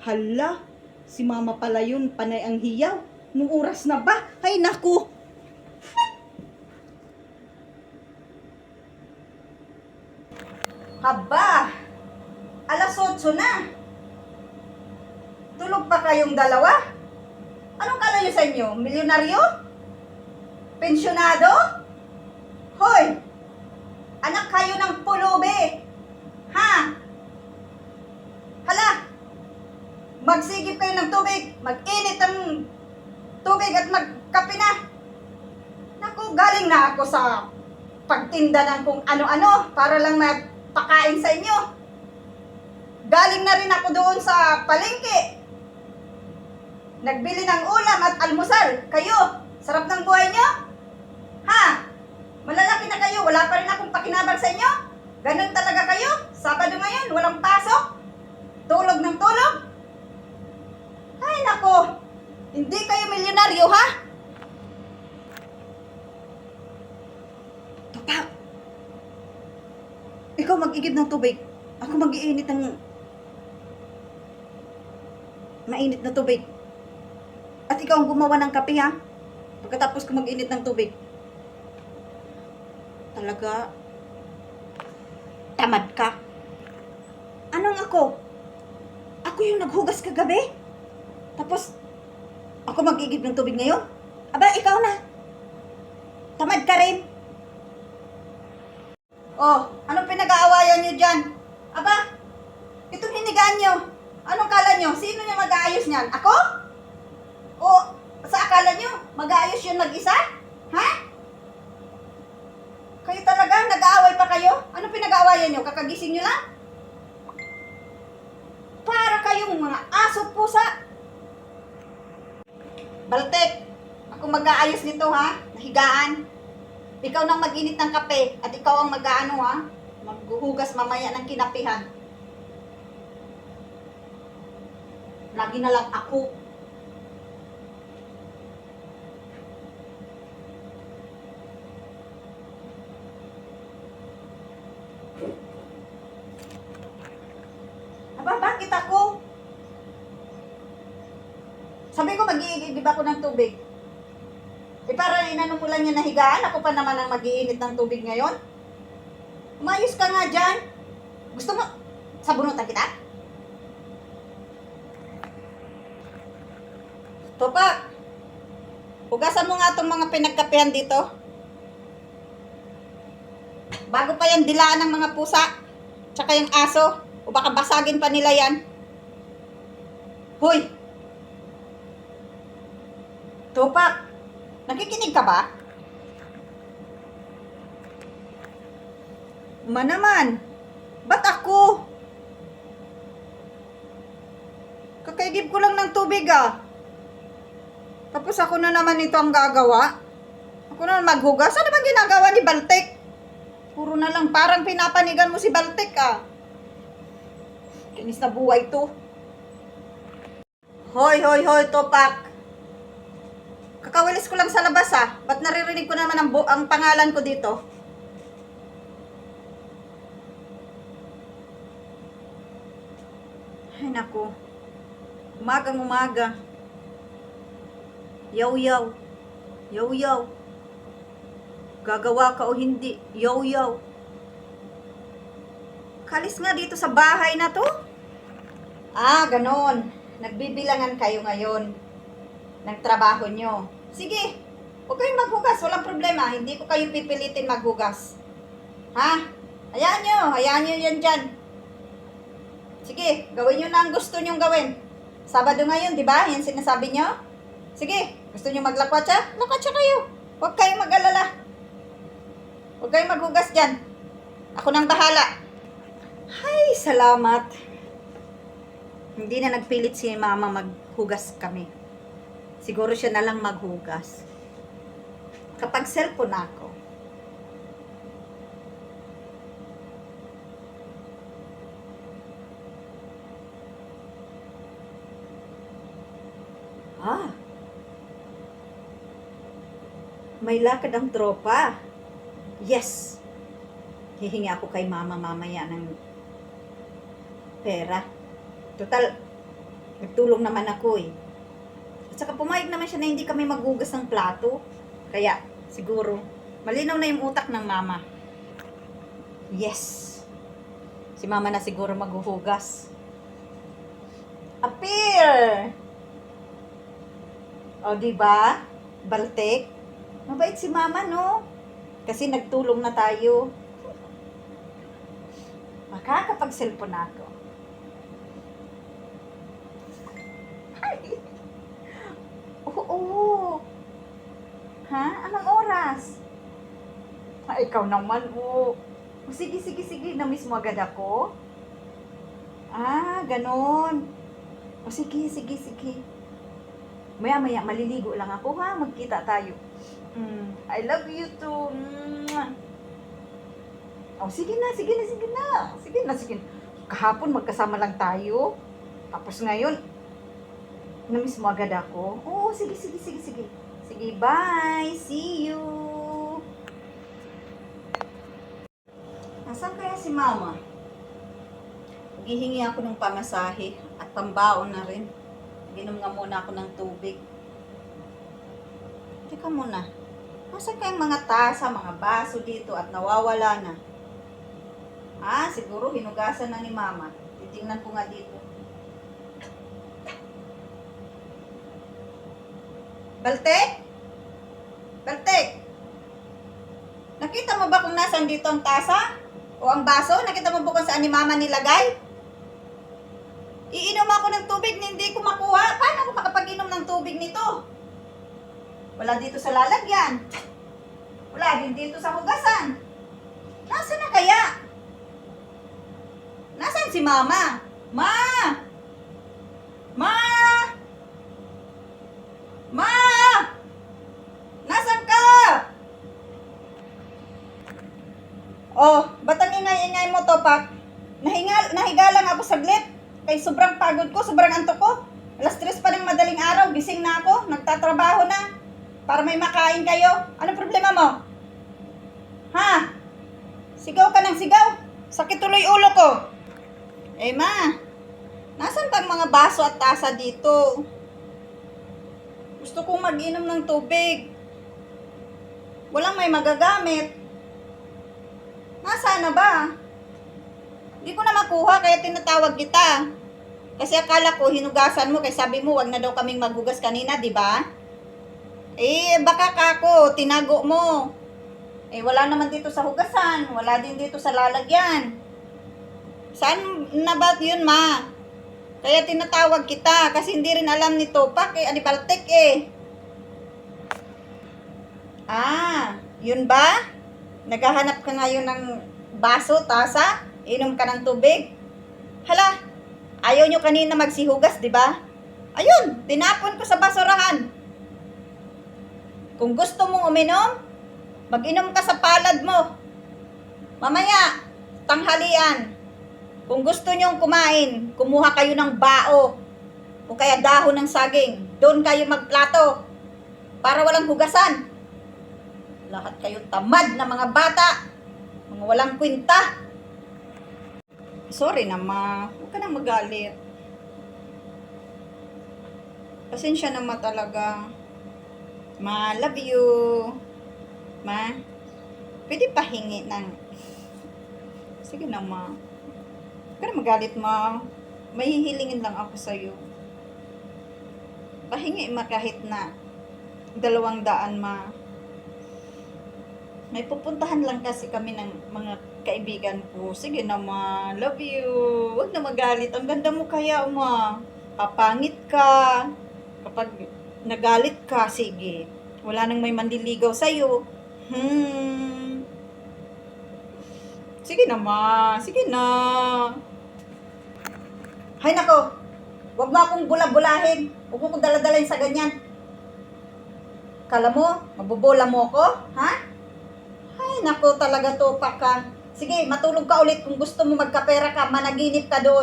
Hala, si mama pala yun, panay ang hiyaw. Nung oras na ba? Ay naku! Haba! Alas 8 na. Tulog pa kayong dalawa? Anong kala nyo sa inyo? Milyonaryo? Pensyonado? Hoy! Anak kayo ng pulubi! Ha? Hala! Magsigip kayo ng tubig, mag-init ang tubig at magkape na. Naku, galing na ako sa pagtinda ng kung ano-ano para lang mapakain sa inyo. Galing na rin ako doon sa palengke. Nagbili ng ulam at almusal. Kayo, sarap ng buhay nyo? Ha? Malalaki na kayo, wala pa rin akong pakinabang sa inyo? Ganun talaga kayo? Sabado ngayon, walang pasok? Tulog ng tulog? Ay nako, hindi kayo milyonaryo ha? Topak! Ikaw mag-igib ng tubig. Ako mag-iinit ng mainit na tubig. At ikaw ang gumawa ng kape ha? Pagkatapos ko mag-init ng tubig. Talaga, tamad ka. Anong ako? Ako yung naghugas kagabi? Tapos, ako mag-igib ng tubig ngayon? Aba, ikaw na. Tamad ka rin. Oh, anong pinag-aawayan nyo dyan? Aba, itong hinigaan nyo. Anong kala nyo? Sino yung mag-aayos niyan? Ako? O, sa akala nyo, mag-aayos yun mag-isa? Ha? Kayo talaga, nag-aaway pa kayo? Anong pinag-aawayan nyo? Kakagising nyo lang? Para kayong mga aso pusa. Baltek, ako mag-aayos nito ha, nahigaan. Ikaw nang mag-init ng kape at ikaw ang mag-aano ha, maghuhugas mamaya ng kinapihan. Lagi na lang ako. Aba, bakit ako? Sabi ko mag-iigib ako ng tubig. Eh para inano mo lang yan nahigaan, ako pa naman ang mag-iinit ng tubig ngayon. Umayos ka nga dyan. Gusto mo, sabunutan kita? Topak, hugasan mo nga itong mga pinagkapehan dito. Bago pa yan dilaan ng mga pusa, tsaka yung aso, o baka basagin pa nila yan. Hoy! Topak, nakikinig ka ba? Naman, ba't ako? Kakaigib ko lang ng tubig ah. Tapos ako na naman ito ang gagawa. Ako na maghugas. Ano ba ginagawa ni Baltek? Puro na lang, parang pinapanigan mo si Baltek ah. Kinis na buhay to. Hoy, hoy, hoy, Topak. Kakawalis ko lang sa labas ah. Ba't naririnig ko naman ang pangalan ko dito? Ay naku. Umagang umaga. Yaw yaw. Yaw yaw. Gagawa ka o hindi. Yaw yaw. Kalis nga dito sa bahay na to. Ah, ganon. Nagbibilangan kayo ngayon ng trabaho nyo. Sige, huwag kayong maghugas, walang problema. Hindi ko kayo pipilitin maghugas. Ha? Hayaan nyo yan dyan. Sige, gawin nyo na ang gusto nyong gawin. Sabado ngayon, di ba? Yan sinasabi nyo. Sige, gusto nyo maglakwatsa? Lakwatsa kayo. Huwag kayong mag-alala. Huwag kayong maghugas dyan. Ako nang bahala. Ay, salamat. Hindi na nagpilit si mama maghugas kami. Siguro siya na lang maghugas. Kapag cellphone ako. Ah. May lakad ang tropa. Yes. Hihingi ako kay mama mamaya ng pera. Total, Nagtulong naman ako eh. At saka pumayag naman siya na hindi kami maghugas ng plato. Kaya, siguro, malinaw na yung utak ng mama. Yes. Si mama na siguro maghuhugas. Appear! O, diba? Baltek. Mabait si mama, no? Kasi nagtulong na tayo. Makakapag-cellphone na ako. Ay! Oo. Ha? Anong oras? Ah, ikaw naman, oh. Sige. Na-miss mo agad ako? Ah, ganon. O, sige. Maya, maliligo lang ako, ha? Magkita tayo. I love you too. Oh, sige na. Kahapon magkasama lang tayo. Tapos ngayon, na-miss mo agad ako. Oo, sige. Sige, bye. See you. Nasaan kaya si mama? Gihingi ako ng pamasahe at pambaon na rin. Ginom nga muna ako ng tubig. Teka muna. Nasaan kayang mga tasa, mga baso dito at nawawala na? Ah, siguro hinugasan na ni mama. Titingnan ko nga dito. Baltek? Nakita mo ba kung nasaan dito ang tasa? O ang baso? Nakita mo ba kung saan ni mama nilagay? Iinom ako ng tubig na hindi ko makuha. Paano ako makapag-inom ng tubig nito? Wala dito sa lalagyan. Wala din dito sa hugasan. Nasaan na kaya? Nasaan si mama? Ma! Nasaan ka? Oh, ba't ang ingay-ingay mo to, Pak? Nahiga lang ako saglit. Kay sobrang pagod ko, sobrang antok ko. Alas 3 pa ng madaling araw, gising na ako, nagtatrabaho na. Para may makain kayo. Ano problema mo? Ha? Sigaw ka ng sigaw. Sakit tuloy ulo ko. Eh ma, nasan pang mga baso at tasa dito? Gusto kong mag-inom ng tubig. Walang may magagamit. Nasaan na ba? Hindi ko na makuha kaya tinatawag kita. Kasi akala ko hinugasan mo kaya sabi mo wag na daw kaming maghugas kanina, di ba? Eh baka kako, tinago mo. Eh wala naman dito sa hugasan, wala din dito sa lalagyan. Saan na ba yun, ma? Kaya tinatawag kita kasi hindi rin alam ni Topak eh, Baltek eh. Ah, yun ba? Naghahanap ka ngayon ng baso, tasa? Inom ka ng tubig? Hala, ayaw nyo kanina magsihugas, di ba? Ayun, tinapon ko sa basurahan. Kung gusto mong uminom, mag-inom ka sa palad mo. Mamaya, tanghalian. Kung gusto nyong kumain, kumuha kayo ng bao o kaya dahon ng saging. Doon kayo magplato para walang hugasan. Lahat kayo tamad na mga bata. Mga walang kwenta. Sorry na ma, huwag ka nang magalit. Pasensya na ma talaga. Ma, love you. Ma, pwede pahingi ng... Sige na ma. Huwag ka na magalit ma. May hihilingin lang ako sa'yo. Pahingi ma kahit na 200 ma. May pupuntahan lang kasi kami ng mga kaibigan ko. Sige na ma, love you. Huwag na magalit. Ang ganda mo kaya ma. Papangit ka. Kapag nagalit ka, sige. Wala nang may mandiligaw sa'yo. Sige na ma. Sige na. Hay nako. Huwag mo akong bula-bulahin. Huwag mo akong daladalain sa ganyan. Kala mo, mabubola mo ko? Ha? Ay, nako talaga to, Pak. Sige, matulog ka ulit kung gusto mo magkapera ka, managinip ka doon.